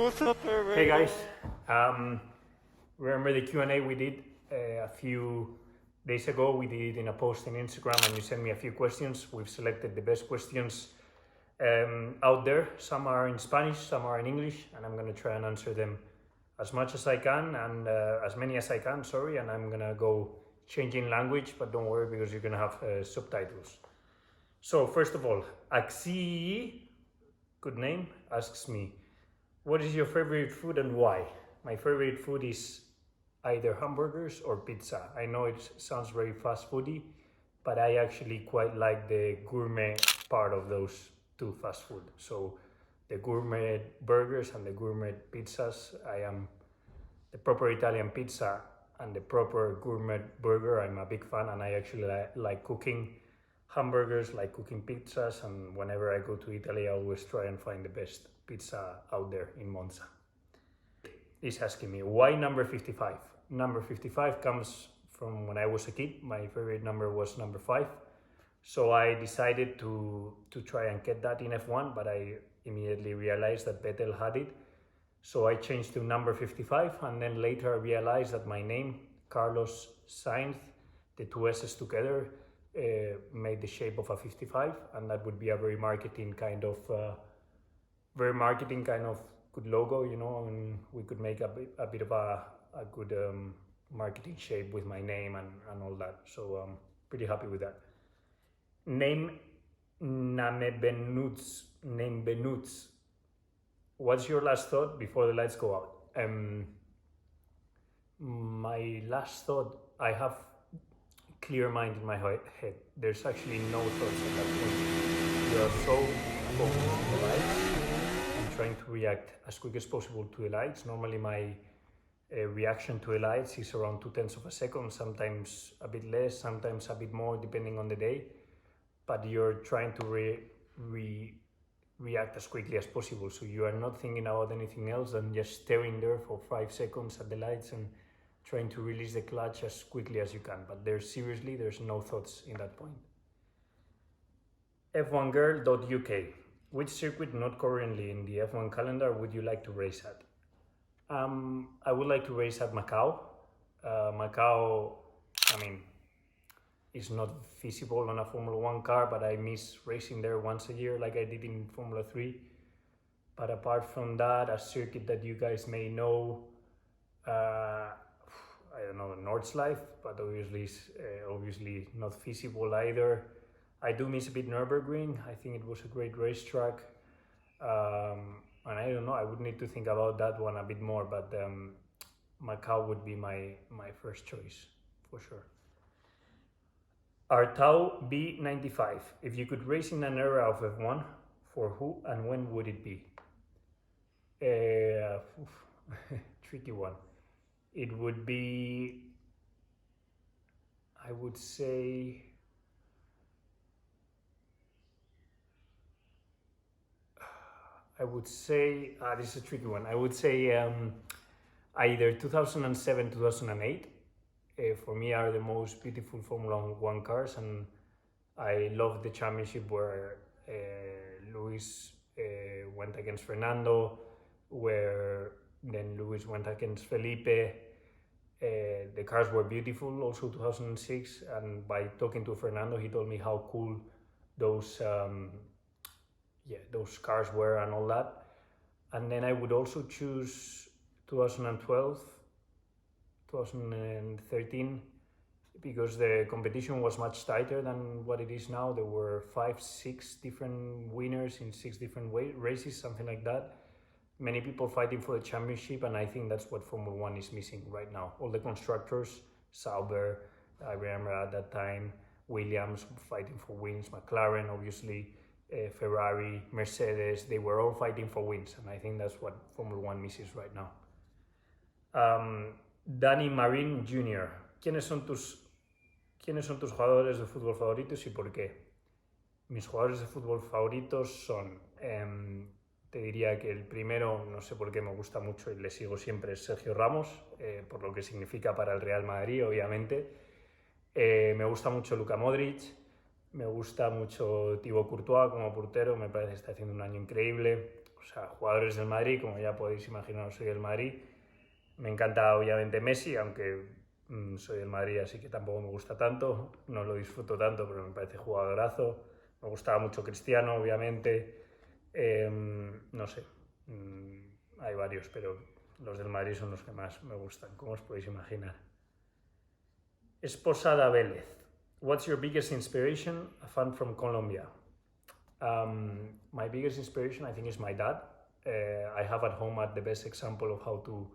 Hey guys, remember the Q&A we did a few days ago? We did it in a post on Instagram and you sent me a few questions. We've selected the best questions out there. Some are in Spanish, some are in English, and I'm going to try and answer them as much as I can and as many as I can, sorry, and I'm going to go changing language, but don't worry because you're going to have subtitles. So first of all, Axi, good name, asks me, what is your favorite food and why? My favorite food is either hamburgers or pizza. I know it sounds very fast foody, but I actually quite like the gourmet part of those two fast food. So the gourmet burgers and the gourmet pizzas, I am the proper Italian pizza and the proper gourmet burger. I'm a big fan and I actually like cooking hamburgers, like cooking pizzas, and whenever I go to Italy I always try and find the best pizza out there in Monza. He's asking me, why number 55? Number 55 comes from when I was a kid. My favorite number was number 5. So I decided to try and get that in F1, but I immediately realized that Vettel had it. So I changed to number 55, and then later I realized that my name, Carlos Sainz, the two S's together, made the shape of a 55, and that would be a very marketing kind of good logo, you know, and we could make a bit of a good marketing shape with my name and all that. So I'm pretty happy with that. Name Benuts. What's your last thought before the lights go out? My last thought, I have clear mind in my head. There's actually no thoughts at that point. You are so focused on the lights and trying to react as quick as possible to the lights. Normally my reaction to the lights is around 0.2 of a second, sometimes a bit less, sometimes a bit more, depending on the day. But you're trying to react as quickly as possible. So you are not thinking about anything else than just staring there for 5 seconds at the lights and trying to release the clutch as quickly as you can. But there's no thoughts in that point. F1girl.uk. Which circuit not currently in the F1 calendar would you like to race at? I would like to race at Macau. Macau, I mean, it's not feasible on a Formula 1 car, but I miss racing there once a year like I did in Formula 3. But apart from that, a circuit that you guys may know, I don't know, Nordschleife, but obviously not feasible either. I do miss a bit Nürburgring. I think it was a great racetrack. And I don't know, I would need to think about that one a bit more, but Macau would be my first choice, for sure. Artau B95. If you could race in an era of F1, for who and when would it be? Tricky one. It would be, I would say, this is a tricky one. I would say either 2007, 2008. For me are the most beautiful Formula 1 cars, and I love the championship where Lewis went against Fernando, where then Lewis went against Felipe. The cars were beautiful, also 2006, and by talking to Fernando, he told me how cool those cars were and all that. And then I would also choose 2012, 2013, because the competition was much tighter than what it is now. There were 5-6 different winners in 6 different races, something like that. Many people fighting for the championship, and I think that's what Formula 1 is missing right now. All the constructors, Sauber, I remember at that time, Williams fighting for wins, McLaren obviously, Ferrari, Mercedes, they were all fighting for wins, and I think that's what Formula 1 misses right now. Danny Marin Jr. ¿Quiénes son tus jugadores de fútbol favoritos y por qué? Mis jugadores de fútbol favoritos son, te diría que el primero, no sé por qué me gusta mucho y le sigo siempre, es Sergio Ramos, por lo que significa para el Real Madrid, obviamente. Me gusta mucho Luka Modric, me gusta mucho Thibaut Courtois como portero, me parece que está haciendo un año increíble. o sea, jugadores del Madrid, como ya podéis imaginar, soy del Madrid. Me encanta obviamente Messi, aunque soy del Madrid, así que tampoco me gusta tanto, no lo disfruto tanto, pero me parece jugadorazo. Me gustaba mucho Cristiano, obviamente. No sé, hay varios, pero los del Madrid son los que más me gustan, como os podéis imaginar. Esposada Vélez. What's your biggest inspiration? A fan from Colombia. My biggest inspiration, I think, is my dad. I have at home the best example of how to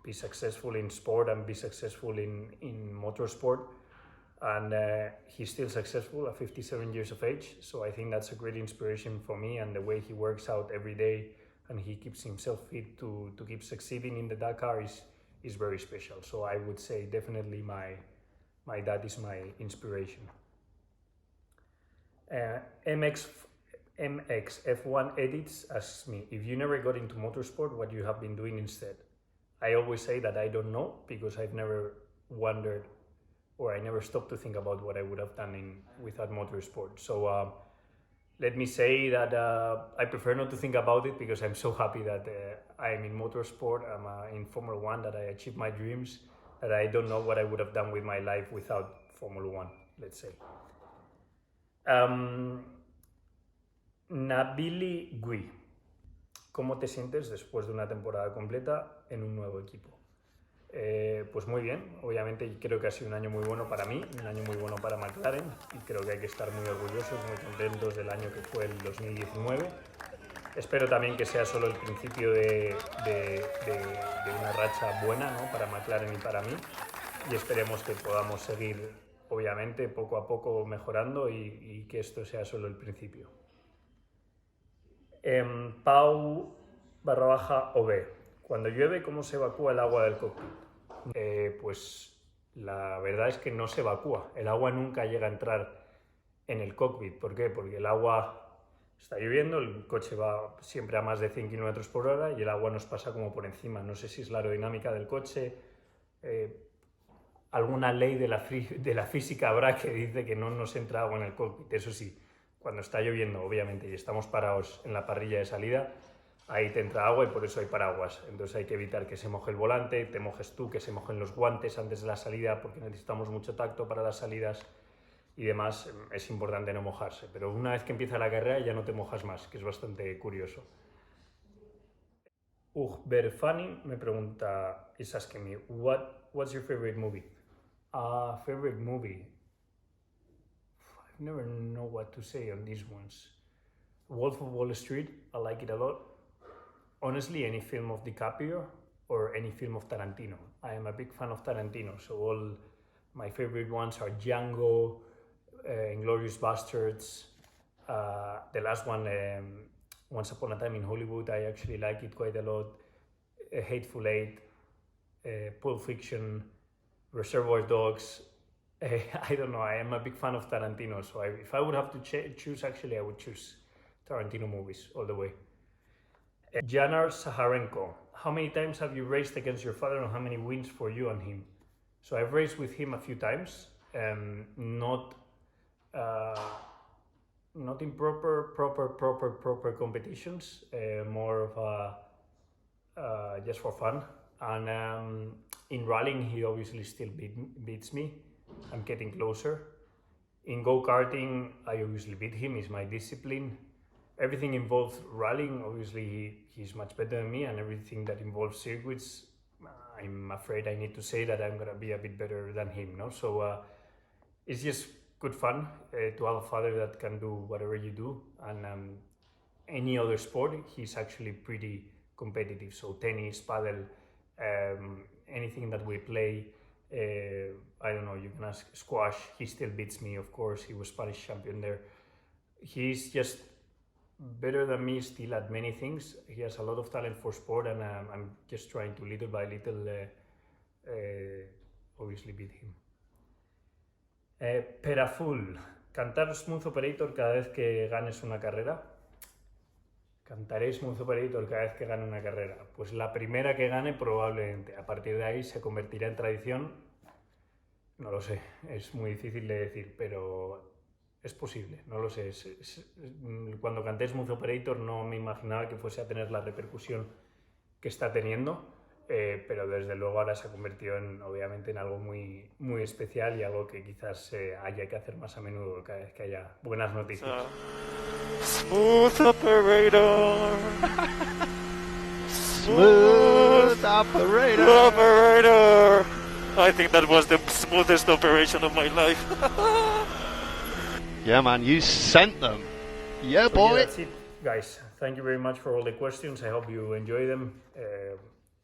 be successful in sport and be successful in motorsport. And he's still successful at 57 years of age. So I think that's a great inspiration for me, and the way he works out every day and he keeps himself fit to keep succeeding in the Dakar is very special. So I would say definitely my dad is my inspiration. MXF1 Edits asks me, if you never got into motorsport, what you have been doing instead? I always say that I don't know, because I've never wondered, or I never stopped to think about what I would have done without motorsport. So let me say that I prefer not to think about it, because I'm so happy that I'm in motorsport, I'm in Formula 1, that I achieved my dreams, that I don't know what I would have done with my life without Formula 1, let's say. Nabili Gui, ¿cómo te sientes después de una temporada completa en un nuevo equipo? Pues muy bien, obviamente creo que ha sido un año muy bueno para mí, un año muy bueno para McLaren, y creo que hay que estar muy orgullosos, muy contentos del año que fue el 2019. Espero también que sea solo el principio de una racha buena, ¿no?, para McLaren y para mí, y esperemos que podamos seguir, obviamente, poco a poco mejorando y que esto sea solo el principio. Pau_OB. Cuando llueve, ¿cómo se evacúa el agua del cockpit? Pues la verdad es que no se evacúa. El agua nunca llega a entrar en el cockpit. ¿Por qué? Porque el agua está lloviendo, el coche va siempre a más de 100 km por hora y el agua nos pasa como por encima. No sé si es la aerodinámica del coche, alguna ley de la física habrá que dice que no nos entra agua en el cockpit. Eso sí, cuando está lloviendo, obviamente, y estamos parados en la parrilla de salida, ahí te entra agua y por eso hay paraguas. Entonces hay que evitar que se moje el volante, te mojes tú, que se mojen los guantes antes de la salida, porque necesitamos mucho tacto para las salidas y demás. Es importante no mojarse, pero una vez que empieza la carrera ya no te mojas más, que es bastante curioso. Berfani me pregunta, is asking me, what's your favorite movie? Favorite movie? I never know what to say on these ones. Wolf of Wall Street, I like it a lot. Honestly, any film of DiCaprio or any film of Tarantino. I am a big fan of Tarantino, so all my favorite ones are Django, Inglourious Basterds, the last one, Once Upon a Time in Hollywood, I actually like it quite a lot. Hateful Eight, Pulp Fiction, Reservoir Dogs. I don't know, I am a big fan of Tarantino, so if I would have to choose, actually, I would choose Tarantino movies all the way. Janar Saharenko, how many times have you raced against your father and how many wins for you and him? So I've raced with him a few times, not in proper competitions, more of just for fun. And in rallying, he obviously still beats me. I'm getting closer. In go-karting, I obviously beat him, it's my discipline. Everything involves rallying, obviously he's much better than me, and everything that involves circuits, I'm afraid I need to say that I'm gonna be a bit better than him, no? So it's just good fun to have a father that can do whatever you do, and any other sport, he's actually pretty competitive. So tennis, paddle, anything that we play, I don't know, you can ask squash, he still beats me, of course, he was Spanish champion there. He's just better than me still at many things. He has a lot of talent for sport, and I'm just trying to little by little obviously beat him. Peraful, cantar Smooth Operator cada vez que ganes una carrera. Cantaré Smooth Operator cada vez que gane una carrera. Pues la primera que gane probablemente. A partir de ahí se convertirá en tradición. No lo sé, es muy difícil de decir, pero es posible, no lo sé. Cuando canté Smooth Operator no me imaginaba que fuese a tener la repercusión que está teniendo, pero desde luego ahora se ha convertido obviamente en algo muy, muy especial y algo que quizás haya que hacer más a menudo cada vez que haya buenas noticias. Smooth Operator. Smooth Operator. I think that was the smoothest operation of my life. Yeah, man, you sent them. Yeah, boy. Yeah, that's it, guys. Thank you very much for all the questions. I hope you enjoy them.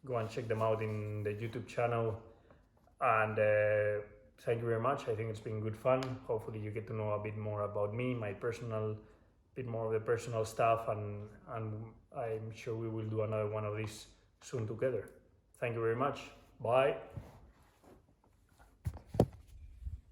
Go and check them out in the YouTube channel. And thank you very much. I think it's been good fun. Hopefully you get to know a bit more about me, my personal, bit more of the personal stuff, and I'm sure we will do another one of these soon together. Thank you very much. Bye.